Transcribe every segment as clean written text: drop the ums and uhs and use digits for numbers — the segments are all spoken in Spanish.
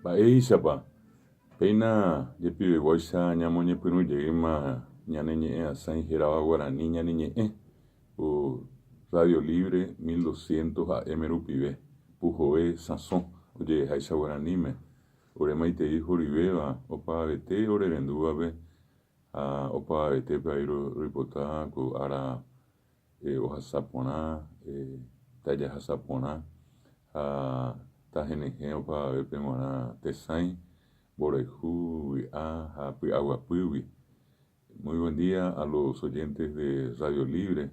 Baishapa, Peina, Yepi, Waisha, Yamoñe Piruyema, Yaneñe, Asain, Geraba Guaraní, Yaneñe, o Radio Libre 1200 AM Rupibe, Pujoe, Sazón, Oye, Haisha Guaranime, Oremaite, Hijo Ribeba, Opa Bete, Ore Vendúabe, Opa Bete, Pairo Ripotá, Ara, Oja Sapona, Talla Hasapona, Tajeneje, Opa Bepe Mona, Tesain, Borejú, Aguapuiwi. Muy buen día a los oyentes de Radio Libre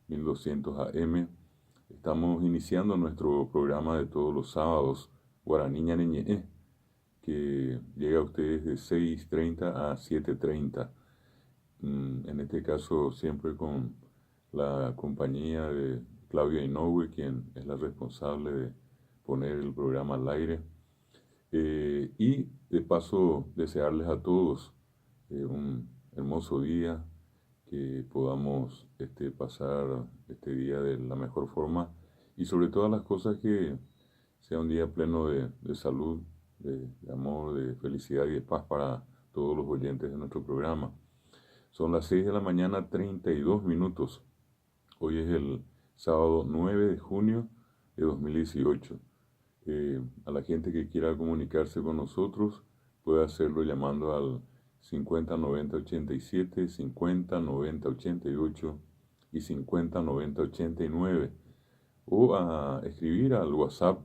1200 AM. Estamos iniciando nuestro programa de todos los sábados, Guaraní Ñaneñe, que llega a ustedes de 6:30 a 7:30. En este caso siempre con la compañía de Claudia Inoue, quien es la responsable de poner el programa al aire. Y de paso desearles a todos un hermoso día, que podamos pasar este día de la mejor forma y sobre todas las cosas que sea un día pleno de salud, de amor, de felicidad y de paz para todos los oyentes de nuestro programa. Son las 6 de la mañana, 32 minutos. Hoy es el sábado 9 de junio de 2018. A la gente que quiera comunicarse con nosotros puede hacerlo llamando al 50 90 87, 50 90 88 y 50 90 89, o a escribir al WhatsApp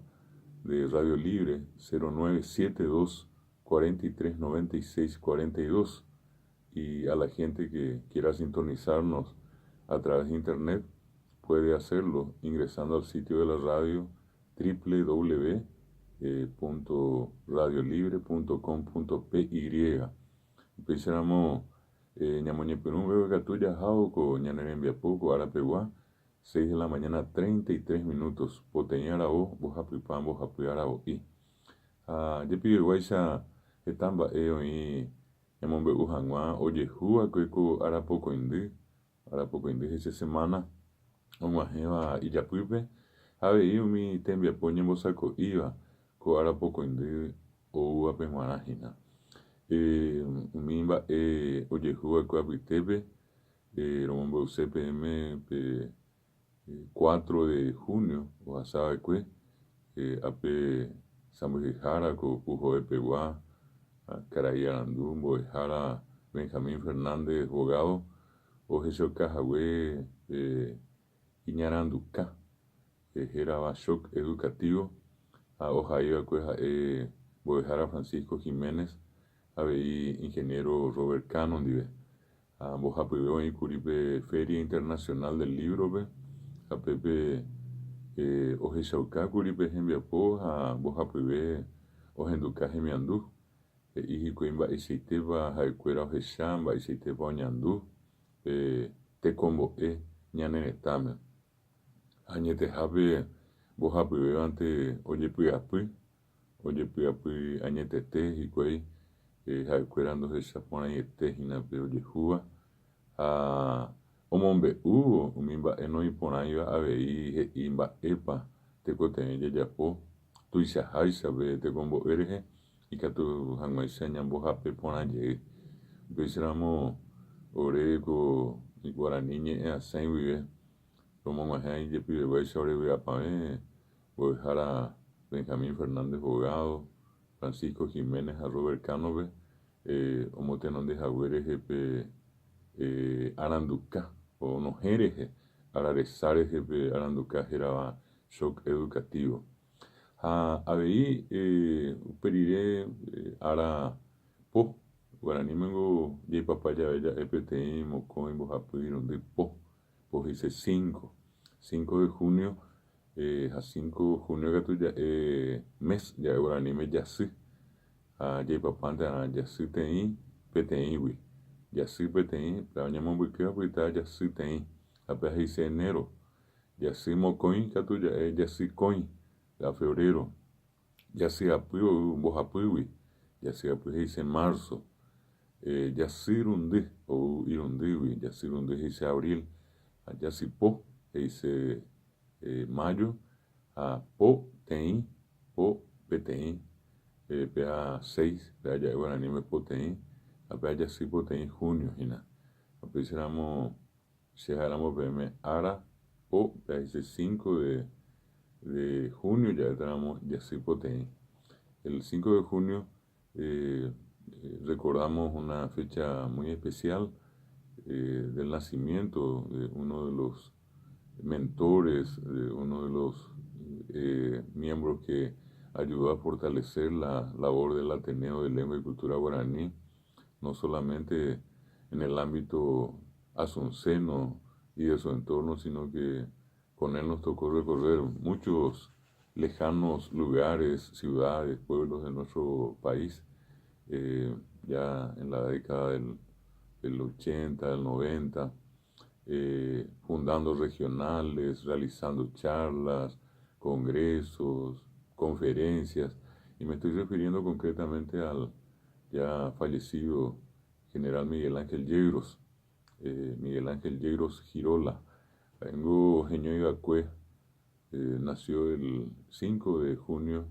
de Radio Libre 0972 43 96 42. Y a la gente que quiera sintonizarnos a través de internet puede hacerlo ingresando al sitio de la radio www.radiolibre.com.py. Empezamos Ñamoñe Perú, Bebe Catuya, Jauco, Ñanerembia Poco, Arapeguá, 6 de la mañana, 33 minutos. Poteñara o, Bojapipán, Bojapuyara y. Yepi Guaysa, Etamba, y Ñamombe Ujanguá, Oye Jua, Cueco, Arapoco Indi, esa semana, Omajeva y Yapuipe. Ave iu mi tembia poñe mosaco iba ko ara poco indi o uape marajina. Mimba oyehua ko apitepe romombo CPM 4 de junio o asaba que ape Samujijara ko pujo de Peguá, Caray Arandumbo, Jara Benjamín Fernández, abogado, o Jesús Cajagüe, Iñaranduca. Era shock educativo a Ohio Boejara Francisco Jiménez había ingeniero Robert Cannon dive a Boja Pibeo y Curipe Feria Internacional del Libro a Pepe Oje Shauka Curipe Gembiapo a Boja Pibe Ojenduca Gemiandú y Coimba y Seiteba Jaicuera Oje Shamba y Seiteba Oñandú te combo ñanenetame Añete Jabe, Bojapi ante Oye Puyapi, Añete Te, y Cuey, Jacuerando de Chapona y Tejina, Oye Juba, Omombe Umimba Eno y Ponaiba, Abei, Imba Epa, Te Cotenella Yapo, Tuisa Haisa, Te Combo Erge, y Catu Hanguaiseñan Bojape Ponaye, Besramo, Orego, y Guaraniñe, a Saint Vive. Como más ahí, yo pide güey sobre voy a dejar a Benjamín Fernández Bogado, Francisco Jiménez, a Robert Canove, como tenon de Jagueres, Aranduca, o no jereje, Ararezares, Aranduca, era shock educativo. Ahí, pediré, ara, po, Guaraní Mengo, y papaya, bella, EPTI, Mocoin, Bojapuiron, de po. Pues dice 5 de junio, a 5 de junio que tú ya, mes, ya ahora ni me ya sí, ya papante, ya sí teí, peteí, güey, ya sí peteí, pero ya me voy a quitar, ya sí teí, apenas dice enero, ya sí mocoin que tú ya sí coin, ya febrero, ya sí apoyo, vos apoyo, güey, ya sí apoyo dice marzo, ya sí rundi, o irundi, güey, ya sí rundi dice abril, allá si po, dice mayo, a po tem poteí, PA 6, PA ya guaraní me poteí, a PA ya sí poteí junio, hina. A PA éramos, si éramos PM ARA, o PA 5 de junio ya éramos ya sí poteí. El 5 de junio recordamos una fecha muy especial del nacimiento de uno de los mentores, de uno de los miembros que ayudó a fortalecer la labor del Ateneo de Lengua y Cultura Guaraní, no solamente en el ámbito asunceno y de su entorno, sino que con él nos tocó recorrer muchos lejanos lugares, ciudades, pueblos de nuestro país, ya en la década del 80, del 90, fundando regionales, realizando charlas, congresos, conferencias, y me estoy refiriendo concretamente al ya fallecido general Miguel Ángel Yegros, Miguel Ángel Yegros Girola. Vengo Geño Igacue, nació el 5 de junio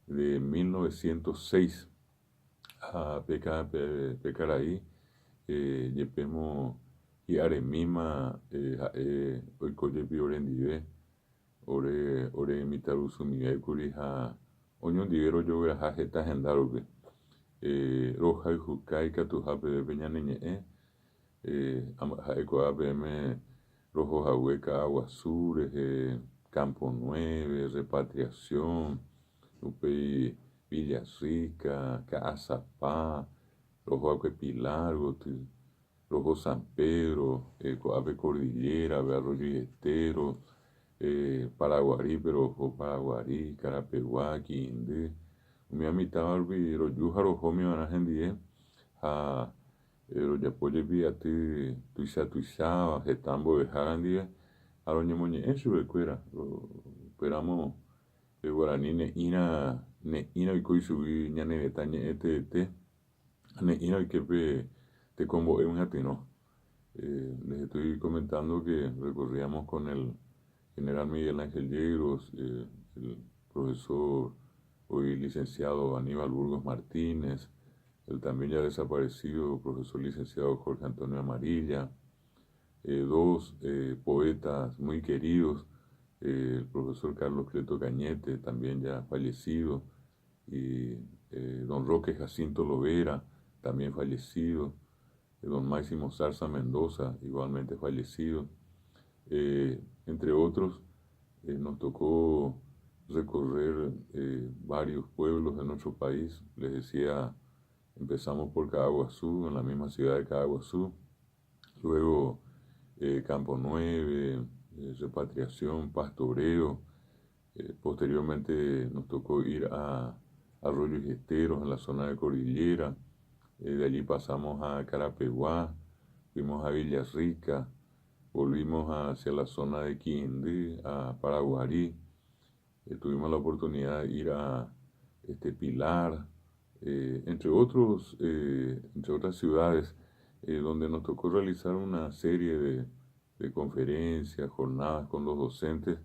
de 1906 a Pecaraí, Yepemo y Aremima, Oikoyepi Orendive, Ore Mitaru Sumigai Kuriha, Oñondivero Yogra Jajeta Gendarobe, Roja y Jukai Katujape de Peñaneñe, Jaecoapm, Rojo Jahueca, Aguasures, Campo 9, Repatriación, Upey Villarrica, Caazapá, Rojo Acuepilar, Rojo San Pedro, Coape Cordillera, Arroyo y Estero, Paraguarí, pero Rojo Paraguarí, Carapeguá, Quindé, Umiamita Barbi, Royuja, Rojo, mi Managendie, a Royapoye Viate, Tuiza, Getambo de Jarandie, a Roñemoñe, en su recuera, esperamos. Guaraní ne ina y coisubi ñane detañe ne ina y que te combo es un atino. Les estoy comentando que recorríamos con el general Miguel Ángel Yegros, el profesor hoy licenciado Aníbal Burgos Martínez, el también ya desaparecido profesor licenciado Jorge Antonio Amarilla, dos poetas muy queridos, el profesor Carlos Cleto Cañete, también ya fallecido, y don Roque Jacinto Lovera, también fallecido, don Máximo Zarza Mendoza, igualmente fallecido, entre otros. Nos tocó recorrer varios pueblos de nuestro país. Les decía, empezamos por Caaguazú, en la misma ciudad de Caaguazú, luego Campo 9, Repatriación, Pastoreo. Posteriormente nos tocó ir a Arroyos y Esteros en la zona de Cordillera. De allí pasamos a Carapeguá, fuimos a Villarrica, volvimos hacia la zona de Quindé, a Paraguarí. Tuvimos la oportunidad de ir a Pilar, entre otras ciudades, donde nos tocó realizar una serie de conferencias, jornadas con los docentes,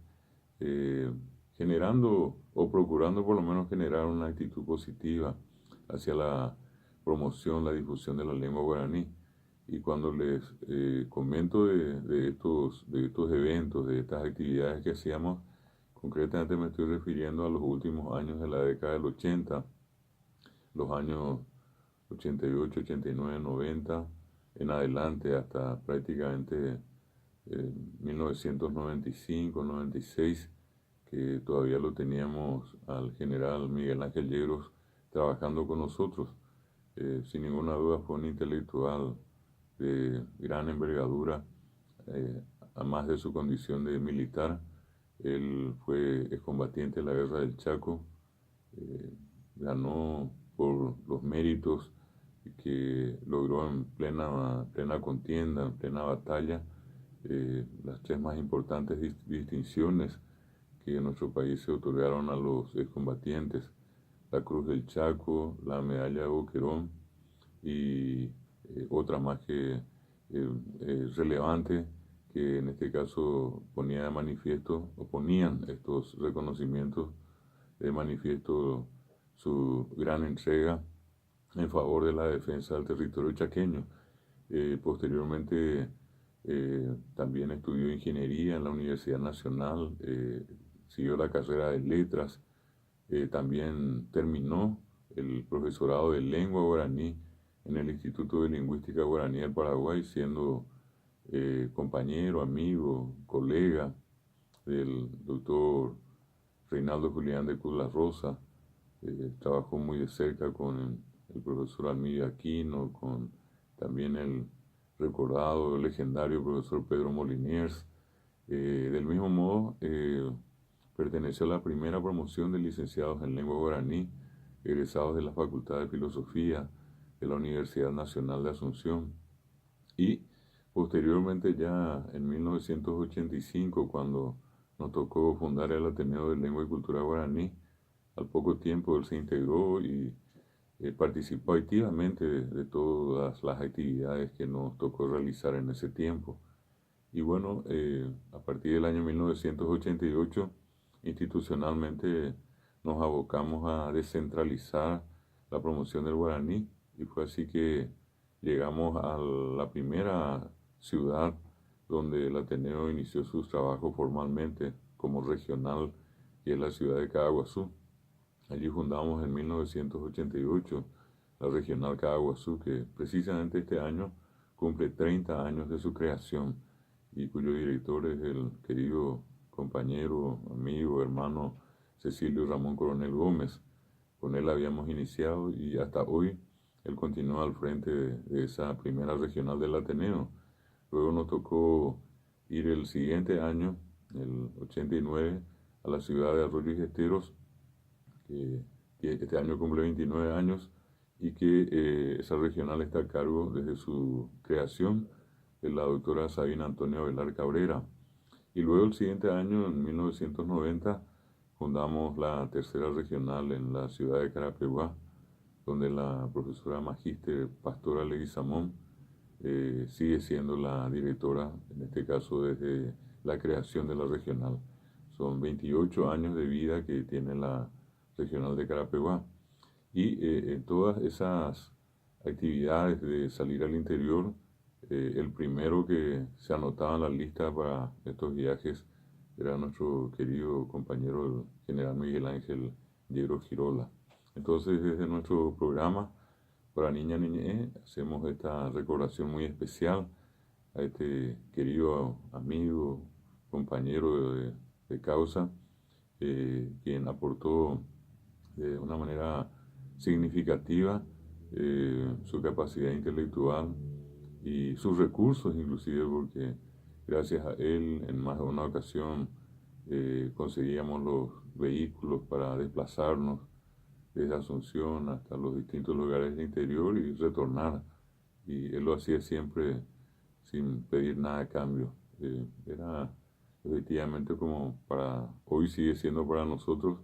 generando o procurando por lo menos generar una actitud positiva hacia la promoción, la difusión de la lengua guaraní. Y cuando les comento de estos eventos, de estas actividades que hacíamos, concretamente me estoy refiriendo a los últimos años de la década del 80, los años 88, 89, 90, en adelante hasta prácticamente 1995, 96, que todavía lo teníamos al general Miguel Ángel Yegros trabajando con nosotros. Sin ninguna duda fue un intelectual de gran envergadura, además de su condición de militar. Él fue excombatiente de la guerra del Chaco, ganó por los méritos que logró en plena contienda, en plena batalla, las tres más importantes distinciones que en nuestro país se otorgaron a los excombatientes: la Cruz del Chaco, la Medalla de Boquerón y otra más que relevante, que en este caso ponía de manifiesto, o ponían estos reconocimientos de manifiesto, su gran entrega en favor de la defensa del territorio chaqueño. Posteriormente también estudió ingeniería en la Universidad Nacional, siguió la carrera de letras, también terminó el profesorado de lengua guaraní en el Instituto de Lingüística Guaraní del Paraguay, siendo compañero, amigo, colega del doctor Reinaldo Julián de Cruz La Rosa. Trabajó muy de cerca con el profesor Almida Aquino, con también el recordado, legendario profesor Pedro Moliniers. Del mismo modo, perteneció a la primera promoción de licenciados en lengua guaraní, egresados de la Facultad de Filosofía de la Universidad Nacional de Asunción. Y posteriormente, ya en 1985, cuando nos tocó fundar el Ateneo de Lengua y Cultura Guaraní, al poco tiempo él se integró y participó activamente de todas las actividades que nos tocó realizar en ese tiempo. Y bueno, a partir del año 1988, institucionalmente nos abocamos a descentralizar la promoción del guaraní, y fue así que llegamos a la primera ciudad donde el Ateneo inició sus trabajos formalmente como regional, que es la ciudad de Caaguazú. Allí fundamos en 1988 la regional Caaguazú, que precisamente este año cumple 30 años de su creación y cuyo director es el querido compañero, amigo, hermano Cecilio Ramón Coronel Gómez. Con él habíamos iniciado y hasta hoy él continúa al frente de esa primera regional del Ateneo. Luego nos tocó ir el siguiente año, el 89, a la ciudad de Arroyo y Esteros, que este año cumple 29 años, y que esa regional está a cargo desde su creación de la doctora Sabina Antonia Velar Cabrera. Y luego el siguiente año, en 1990, fundamos la tercera regional en la ciudad de Carapeguá, donde la profesora magíster Pastora Leguizamón sigue siendo la directora, en este caso desde la creación de la regional. Son 28 años de vida que tiene la regional de Carapeguá. Y en todas esas actividades de salir al interior, el primero que se anotaba en la lista para estos viajes era nuestro querido compañero, el general Miguel Ángel Diego Girola. Entonces, desde nuestro programa para Niña Niñez, hacemos esta recordación muy especial a este querido amigo, compañero de causa, quien aportó de una manera significativa su capacidad intelectual y sus recursos, inclusive, porque gracias a él en más de una ocasión conseguíamos los vehículos para desplazarnos desde Asunción hasta los distintos lugares del interior y retornar, y él lo hacía siempre sin pedir nada a cambio. Era efectivamente, como para hoy sigue siendo para nosotros,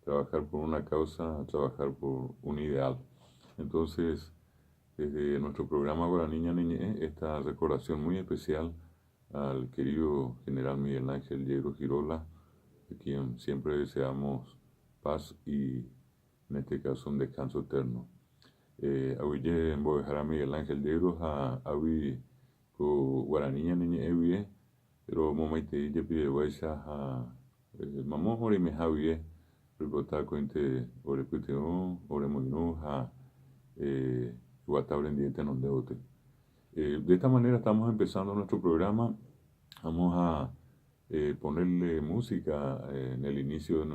trabajar por una causa, trabajar por un ideal. Entonces, desde nuestro programa para Niña Niñez, esta recordación muy especial al querido general Miguel Ángel Diego Girola, a quien siempre deseamos paz y, en este caso, un descanso eterno. Ahuye en Bojara Miguel Ángel Diego a Ahui con Guaraniña Niñez, pero momaite ya pide guaysa a mamón ore me javier recordar cuente ore puteo ore moino a guatabrendiente non deote. De esta manera estamos empezando nuestro programa. Vamos a ponerle música en el inicio de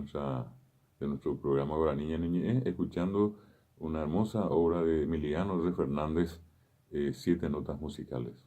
nuestro programa Guaraniña Niñez, escuchando una hermosa obra de Emiliano R. Fernández, 7 notas musicales.